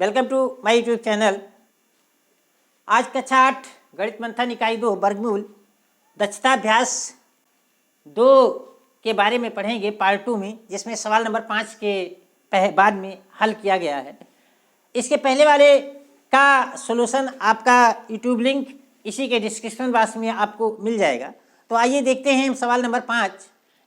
Welcome to my YouTube channel. आज कक्षा 8 गणित मंथन इकाई 2 वर्गमूल दक्षताभ्यास 2 के बारे में पढ़ेंगे पार्ट 2 में, जिसमें सवाल नंबर 5 के बाद में हल किया गया है। इसके पहले वाले का सॉल्यूशन आपका यूट्यूब लिंक इसी के डिस्क्रिप्शन बॉक्स में आपको मिल जाएगा। तो आइए देखते हैं सवाल नंबर 5।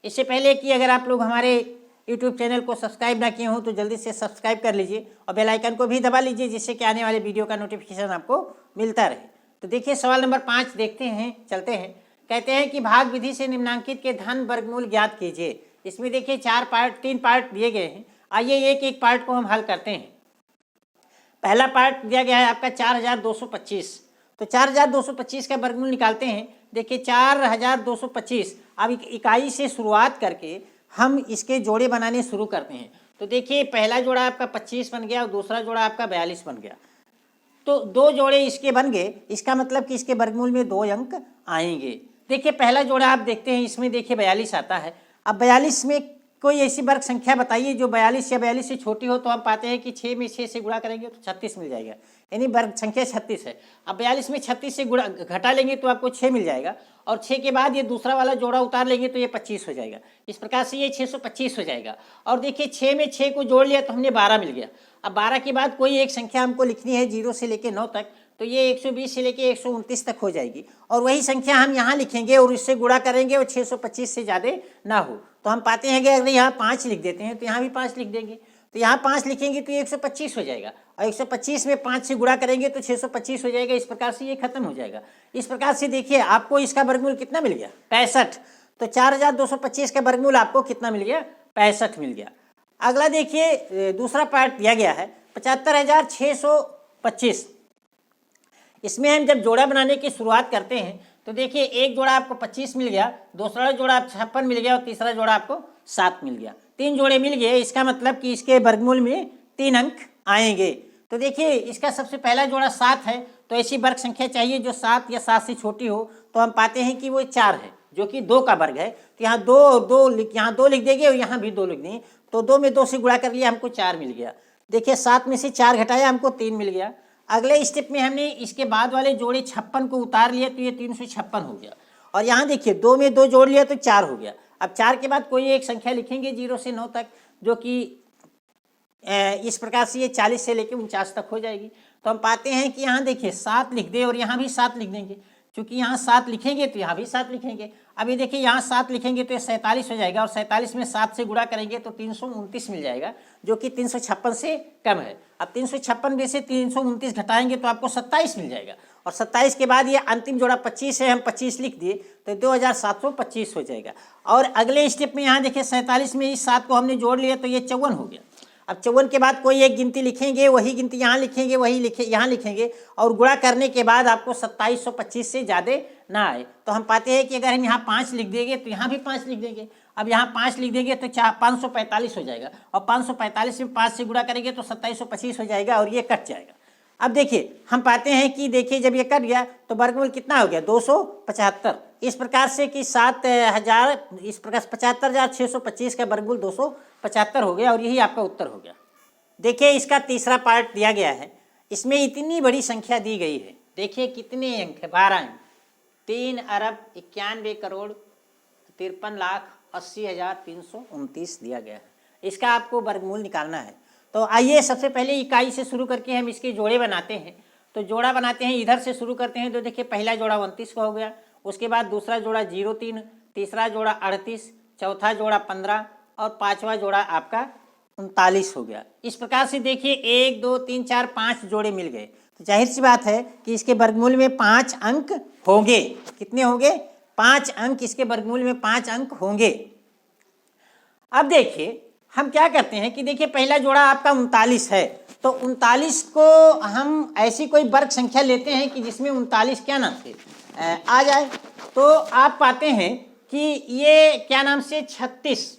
इससे पहले कि अगर आप लोग हमारे यूट्यूब चैनल को सब्सक्राइब ना किए हों तो जल्दी से सब्सक्राइब कर लीजिए और बेल आइकन को भी दबा लीजिए, जिससे कि आने वाले वीडियो का नोटिफिकेशन आपको मिलता रहे। तो देखिए सवाल नंबर 5 देखते हैं, चलते हैं। कहते हैं कि भाग विधि से निम्नांकित के धन वर्गमूल ज्ञात कीजिए। इसमें देखिए 3 पार्ट दिए गए हैं। आइए एक एक पार्ट को हम हल करते हैं। पहला पार्ट दिया गया है आपका 4225। तो 4225 का वर्गमूल निकालते हैं। देखिए 4225, अब इकाई से शुरुआत करके हम इसके जोड़े बनाने शुरू करते हैं। तो देखिए पहला जोड़ा आपका 25 बन गया और दूसरा जोड़ा आपका 42 बन गया। तो 2 जोड़े इसके बन गए, इसका मतलब कि इसके वर्गमूल में 2 अंक आएंगे। देखिए पहला जोड़ा आप देखते हैं, इसमें देखिए 42 आता है। अब 42 में कोई ऐसी वर्ग संख्या बताइए जो 42 या 42 से छोटी हो। तो हम पाते हैं कि 6 में 6 से गुणा करेंगे तो 36 मिल जाएगा, यानी वर्ग संख्या 36 है। अब 42 में 36 से गुणा घटा लेंगे तो आपको 6 मिल जाएगा, और 6 के बाद ये दूसरा वाला जोड़ा उतार लेंगे तो ये 25 हो जाएगा। इस प्रकार से ये 625 हो जाएगा। और देखिए 6 में 6 को जोड़ लिया तो हमने 12 मिल गया। अब 12 के बाद कोई एक संख्या हमको लिखनी है 0 से लेकर 9 तक, तो ये 120 से लेकर 129 तक हो जाएगी। और वही संख्या हम यहाँ लिखेंगे और इससे गुणा करेंगे और 625 से ज़्यादा ना हो। तो हम पाते हैं कि अगर यहाँ 5 लिख देते हैं तो यहाँ भी 5 लिख देंगे। तो यहाँ 5 लिखेंगे तो 125 हो जाएगा, और 125 में 5 से गुणा करेंगे तो 625 हो जाएगा। इस प्रकार से ये खत्म हो जाएगा। इस प्रकार से देखिए आपको इसका वर्गमूल कितना मिल गया, 65। तो 4225 का वर्गमूल आपको कितना मिल गया, 65 मिल गया। अगला देखिए दूसरा पार्ट दिया गया है 75625। इसमें हम जब जोड़ा बनाने की शुरुआत करते हैं तो देखिए एक जोड़ा आपको 25 मिल गया, दूसरा जोड़ा 56 मिल गया और तीसरा जोड़ा आपको 7 मिल गया। 3 जोड़े मिल गए, इसका मतलब कि इसके वर्गमूल में 3 अंक आएंगे। तो देखिए इसका सबसे पहला जोड़ा 7 है, तो ऐसी वर्ग संख्या चाहिए जो 7 या 7 से छोटी हो। तो हम पाते हैं कि वो 4 है, जो कि 2 का वर्ग है। तो यहाँ 2 लिख देंगे और यहाँ भी 2 लिख देंगे। तो 2 में 2 से गुणा कर लिया, हमको 4 मिल गया। देखिए 7 में से 4 घटाया, हमको 3 मिल गया। अगले स्टेप में हमने इसके बाद वाले जोड़े 56 को उतार लिया तो ये 356 हो गया। और यहाँ देखिए 2 में 2 जोड़ लिया तो 4 हो गया। अब 4 के बाद कोई एक संख्या लिखेंगे 0 से 9 तक, जो कि इस प्रकार से ये 40 से लेकर 49 तक हो जाएगी। तो हम पाते हैं कि यहाँ देखिए 7 लिख दे और यहाँ भी 7 लिख देंगे। क्योंकि यहाँ 7 लिखेंगे तो यहाँ भी 7 लिखेंगे। अब ये देखिए यहाँ 7 लिखेंगे तो ये 47 हो जाएगा, और 47 में 7 से गुणा करेंगे तो 329 मिल जाएगा, जो कि 356 से कम है। अब 356 में से 329 घटाएंगे तो आपको 27 मिल जाएगा, और 27 के बाद ये अंतिम जोड़ा 25 है, हम 25 लिख दिए तो 2725 हो जाएगा। और अगले स्टेप में यहाँ देखिए 47 में इस 7 को हमने जोड़ लिया तो ये 54 हो गया। अब 54 के बाद कोई एक गिनती लिखेंगे, वही गिनती यहाँ लिखेंगे, यहाँ लिखेंगे, और गुणा करने के बाद आपको 2725 से ज़्यादा ना आए। तो हम पाते हैं कि अगर हम यहाँ 5 लिख देंगे तो यहाँ भी 5 लिख देंगे। अब यहाँ 5 लिख देंगे तो 545 हो जाएगा, और 545 में 5 से गुणा करेंगे तो 2725 हो जाएगा, और ये कट जाएगा। अब देखिए हम पाते हैं कि देखिए जब ये कट गया तो वर्गमूल कितना हो गया, 275। इस प्रकार से कि 7,625 का वर्गमूल 275 हो गया, और यही आपका उत्तर हो गया। देखिए इसका तीसरा पार्ट दिया गया है। इसमें इतनी बड़ी संख्या दी गई है, देखिए कितने अंक है, 12 अंक। 3,91,53,80,329 दिया गया है। इसका आपको वर्गमूल निकालना है। तो आइए सबसे पहले इकाई से शुरू करके हम इसके जोड़े बनाते हैं। तो जोड़ा बनाते हैं, इधर से शुरू करते हैं। तो देखिए पहला जोड़ा 29 का हो गया, उसके बाद दूसरा जोड़ा 03, तीसरा जोड़ा 38, चौथा जोड़ा 15, और 5वां जोड़ा आपका 39 हो गया। इस प्रकार से देखिए 1 2 3 4 5 जोड़े मिल गए। तो जाहिर सी बात है कि इसके वर्गमूल में 5 अंक होंगे। कितने होंगे, 5 अंक। इसके वर्गमूल में 5 अंक होंगे। अब देखिए हम क्या करते हैं कि देखिए पहला जोड़ा आपका 39 है, तो 39 को हम ऐसी कोई वर्ग संख्या लेते हैं कि जिसमें 39 क्या नाम से आ जाए। तो आप पाते हैं कि ये क्या नाम से 36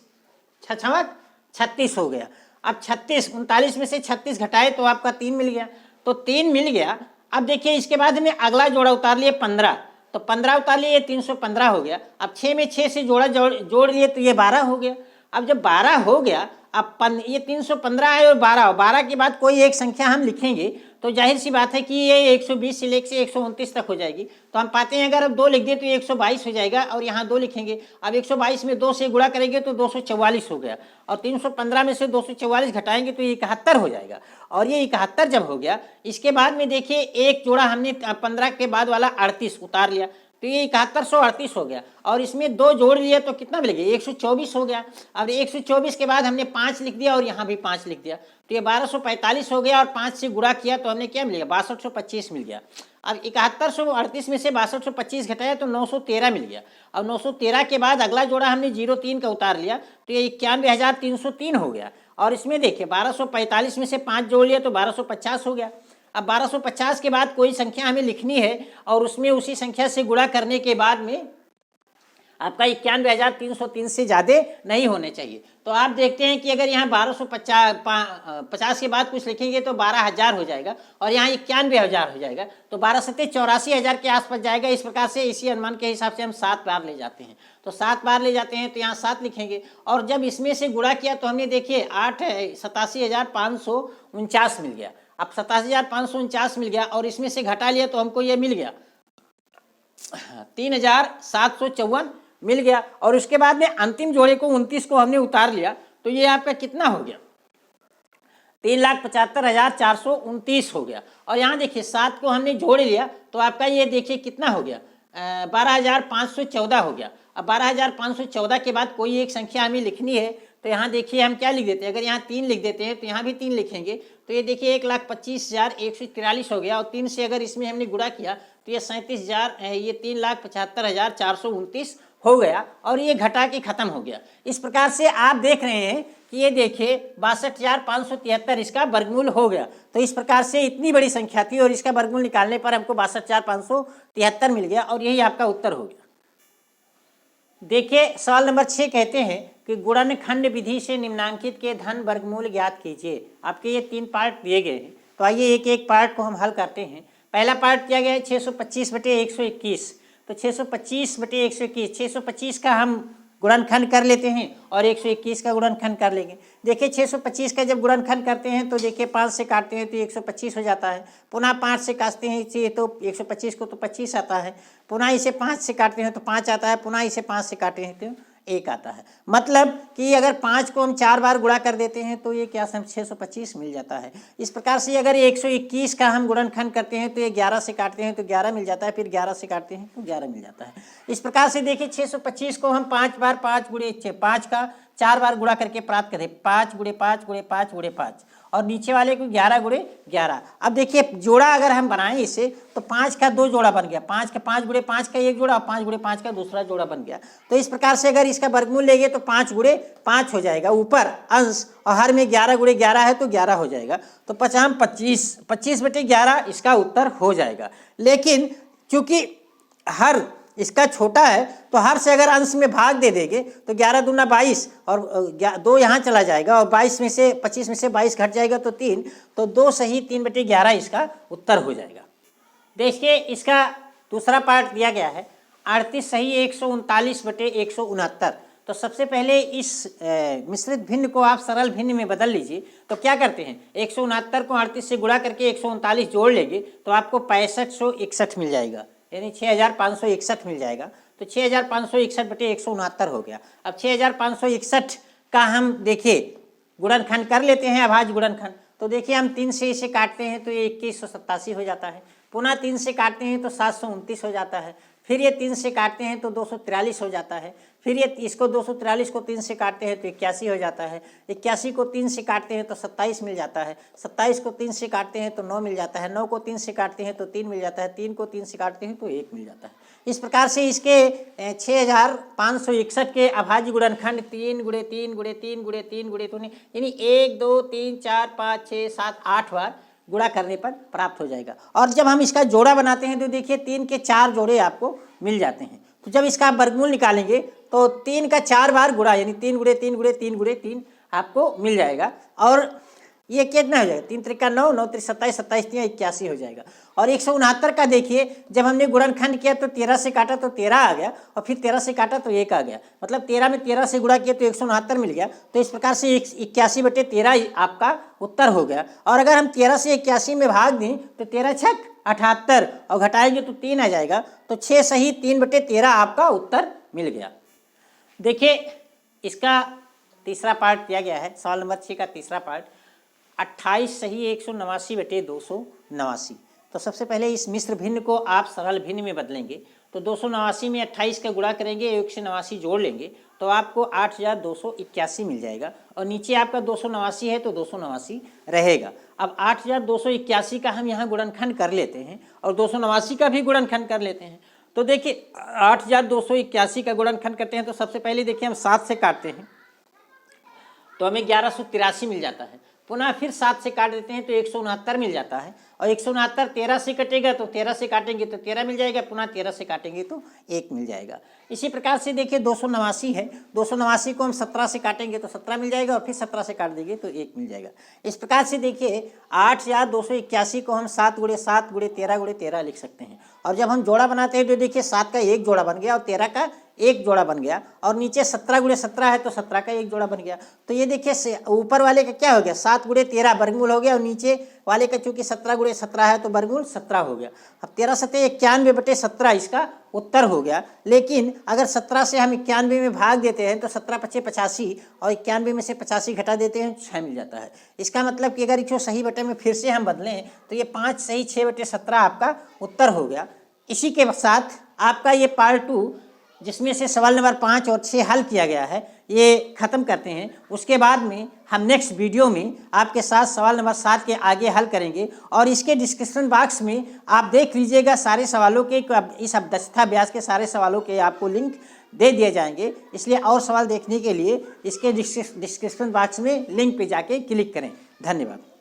हो गया। अब 39 में से 36 घटाए तो आपका 3 मिल गया, तो 3 मिल गया। अब देखिए इसके बाद में अगला जोड़ा उतार लिए 15, तो 15 उतार लिए 315 हो गया। अब 6 में 6 से जोड़ लिए तो ये 12 हो गया। अब जब 12 हो गया, अब ये 315 है और 12 के बाद कोई एक संख्या हम लिखेंगे तो जाहिर सी बात है कि ये 120 से लेकर 129 तक हो जाएगी। तो हम पाते हैं अगर अब 2 लिख दिए तो ये 122 हो जाएगा और यहाँ 2 लिखेंगे। अब 122 में 2 से गुणा करेंगे तो 244 हो गया और 315 में से 244 घटाएंगे तो ये 71 हो जाएगा। और ये 71 जब हो गया, इसके बाद में देखिए एक जोड़ा हमने 15 के बाद वाला 38 उतार लिया तो ये 7138 हो गया और इसमें 2 जोड़ लिया तो कितना मिल गया, 124 हो गया। अब 124 के बाद हमने 5 लिख दिया और यहाँ भी 5 लिख दिया तो ये 1245 हो गया और 5 से गुणा किया तो हमने क्या मिल गया, 6225 मिल गया। अब 7138 में से 6225 घटाया तो 913 मिल गया। अब 913 के बाद अगला जोड़ा हमने 03 का उतार लिया तो ये 91,303 हो गया। और इसमें देखिए 1245 में से 5 जोड़ लिया तो 1250 हो गया। अब 1250 के बाद कोई संख्या हमें लिखनी है और उसमें उसी संख्या से गुणा करने के बाद में आपका 91,303 से ज़्यादा नहीं होने चाहिए। तो आप देखते हैं कि अगर यहाँ 1250 के बाद कुछ लिखेंगे तो 12,000 हो जाएगा और यहाँ 91,000 हो जाएगा तो 12 सत्ते 84,000 के आसपास जाएगा। इस प्रकार से इसी अनुमान के हिसाब से हम 7 बार ले जाते हैं तो 7 बार ले जाते हैं तो यहाँ 7 लिखेंगे और जब इसमें से गुणा किया तो हमने देखिए 87,549 मिल गया। अब 87,549 मिल गया और इसमें से घटा लिया तो हमको ये मिल गया 3,754 मिल गया। और उसके बाद में अंतिम जोड़े को 29 को हमने उतार लिया तो ये आपका कितना हो गया, 3,75,429 हो गया। और यहाँ देखिए 7 को हमने जोड़ लिया तो आपका ये देखिए कितना हो गया, 12,514 हो गया। अब 12,514 के बाद कोई एक संख्या हमें लिखनी है तो यहाँ देखिए हम क्या लिख देते हैं, अगर यहाँ 3 लिख देते हैं तो यहाँ भी 3 लिखेंगे तो ये देखिए 1,25,143 हो गया और 3 से अगर इसमें हमने गुणा किया तो ये 37,000 ये 3,75,429 हो गया और ये घटा के खत्म हो गया। इस प्रकार से आप देख रहे हैं कि ये देखिए 62,573 इसका वर्गमूल हो गया। तो इस प्रकार से इतनी बड़ी संख्या थी और इसका वर्गमूल निकालने पर हमको 62,573 मिल गया और यही आपका उत्तर हो गया। देखिए सवाल नंबर 6 कहते हैं कि गुणनखंड विधि से निम्नांकित के धन वर्गमूल ज्ञात कीजिए। आपके ये 3 पार्ट दिए गए हैं तो आइए एक एक पार्ट को हम हल करते हैं। पहला पार्ट दिया गया है 625/121 तो 625/121 625 का हम गुणनखंड कर लेते हैं और 121 का गुणनखंड कर लेंगे। देखिए 625 का जब गुणनखंड करते हैं तो देखिए 5 से काटते हैं तो 125 हो जाता है, पुनः 5 से काटते हैं इसे तो 125 को तो 25 आता है, पुनः इसे 5 से काटते हैं तो 5 आता है, पुनः इसे 5 से काटते हैं तो 1 आता है। मतलब कि अगर 5 को हम 4 बार गुणा कर देते हैं तो ये क्या 625 मिल जाता है। इस प्रकार से अगर 121 का हम गुणनखंड करते हैं तो ये 11 से काटते हैं तो 11 मिल जाता है, फिर 11 से काटते हैं तो 11 मिल जाता है। इस प्रकार से देखिए 625 को हम 5 बार 5 गुणे 5 का 4 बार गुणा करके प्राप्त करें, 5 गुणे 5 गुणे 5 गुणे 5 और नीचे वाले को 11 गुणे 11। अब देखिए जोड़ा अगर हम बनाएं इसे तो 5 का 2 जोड़ा बन गया, 5 गुणे 5 का 1 जोड़ा और 5 गुणे 5 का दूसरा जोड़ा बन गया। तो इस प्रकार से अगर इसका वर्गमूल लेंगे तो 5 गुणे 5 हो जाएगा, ऊपर अंश और हर में 11 गुणे 11 है तो 11 हो जाएगा। तो 25/11 इसका उत्तर हो जाएगा। लेकिन चूंकि हर इसका छोटा है तो हर से अगर अंश में भाग दे देंगे तो 11 दूना 22 और 2 यहाँ चला जाएगा और 22 में से 25 में से 22 घट जाएगा तो 3, तो 2 सही 3/11 इसका उत्तर हो जाएगा। देखिए इसका दूसरा पार्ट दिया गया है 38 सही 139/169। तो सबसे पहले इस मिश्रित भिन्न को आप सरल भिन्न में बदल लीजिए। तो क्या करते हैं 169 को 38 से गुणा करके 139 जोड़ लेंगे तो आपको 6561 मिल जाएगा, यानी 6561 मिल जाएगा। तो 6561/169 हो गया। अब 6561 का हम देखिए गुणनखंड कर लेते हैं, अभाज्य गुणनखंड। तो देखिए हम 3 से इसे काटते हैं तो ये 2187 हो जाता है, पुनः 3 से काटते हैं तो 729 हो जाता है, फिर ये 3 से काटते हैं तो 243 हो जाता है, फिर ये इसको 243 को 3 से काटते हैं तो 81 हो जाता है, 81 को 3 से काटते हैं तो 27 मिल जाता है, 27 को 3 से काटते हैं तो 9 मिल जाता है, 9 को 3 से काटते हैं तो 3 मिल जाता है, 3 को 3 से काटते हैं तो 1 मिल जाता है। इस प्रकार से इसके 6561 के अभाज्य गुणनखंड 3 गुणे 3 गुणे 3 गुणे 3 गुणे 3 यानी 1 2 3 4 5 6 7 8 बार गुणा करने पर प्राप्त हो जाएगा। और जब हम इसका जोड़ा बनाते हैं तो देखिए 3 के 4 जोड़े आपको मिल जाते हैं। तो जब इसका वर्गमूल निकालेंगे तो 3 का 4 बार गुणा यानी 3 गुणे 3 गुणे 3 गुणे 3 आपको मिल जाएगा। और ये कितना हो जाएगा, 3 त्रिका 9, 9 त्रिक 27, 27 तिया 81 हो जाएगा। और 169 का देखिए, जब हमने गुणनखंड किया तो 13 से काटा तो 13 आ गया, और फिर 13 से काटा तो 1 आ गया, मतलब 13 में 13 से गुणा किया तो 169 मिल गया। तो इस प्रकार से 81/13 आपका उत्तर हो गया। और अगर हम 13 से 81 में भाग दें तो 13 छक 78 और घटाएंगे तो 3 आ जाएगा, तो 6 सही 3/13 आपका उत्तर मिल गया। देखिए इसका तीसरा पार्ट दिया गया है, सवाल नंबर 6 का तीसरा पार्ट, 28 सही 189/289। तो सबसे पहले इस मिश्र भिन्न को आप सरल भिन्न में बदलेंगे, तो 289 में 28 का गुणा करेंगे, 189 जोड़ लेंगे तो आपको 8281 मिल जाएगा। और नीचे आपका 289 है तो 289 रहेगा। अब 8281 का हम यहाँ गुणनखंड कर लेते हैं और 289 का भी गुणनखंड कर लेते हैं। तो देखिए 8281 का गुणनखंड करते हैं तो सबसे पहले देखिए हम 7 से काटते हैं तो हमें 1183 मिल जाता है। पुनः फिर 7 से काट देते हैं तो 169 मिल जाता है। और 169 13 से कटेगा तो 13 से काटेंगे तो 13 मिल जाएगा, पुनः 13 से काटेंगे तो 1 मिल जाएगा। इसी प्रकार से देखिए 289 है, 289 को हम 17 से काटेंगे तो 17 मिल जाएगा, और फिर 17 से काट देंगे तो 1 मिल जाएगा। इस प्रकार से देखिए 8281 को हम 7 × 7 × 13 × 13 लिख सकते हैं। और जब हम जोड़ा बनाते हैं तो देखिए 7 का 1 जोड़ा बन गया और 13 का 1 जोड़ा बन गया, और नीचे 17 × 17 है तो 17 का 1 जोड़ा बन गया। तो ये देखिए ऊपर वाले का क्या हो गया, 7 × 13 वर्गमूल हो गया, और नीचे वाले का चूंकि 17 × 17 है तो वर्गमूल 17 हो गया। अब 13 7 91/17 इसका उत्तर हो गया। लेकिन अगर 17 से हम 91 में भाग देते हैं तो 17 × 5 = 85, और 91 में से 85 घटा देते हैं 6 मिल जाता है। इसका मतलब कि अगर इसको सही बटे में फिर से हम बदलें तो ये 5 सही 6/17 आपका उत्तर हो गया। इसी के साथ आपका ये पार्ट 2 जिसमें से सवाल नंबर 5 और 6 हल किया गया है ये ख़त्म करते हैं। उसके बाद में हम नेक्स्ट वीडियो में आपके साथ सवाल नंबर 7 के आगे हल करेंगे, और इसके डिस्क्रिप्शन बॉक्स में आप देख लीजिएगा सारे सवालों के, इस दक्षता अभ्यास के सारे सवालों के आपको लिंक दे दिए जाएंगे। इसलिए और सवाल देखने के लिए इसके डिस्क्रिप्शन बॉक्स में लिंक पे जाके क्लिक करें। धन्यवाद।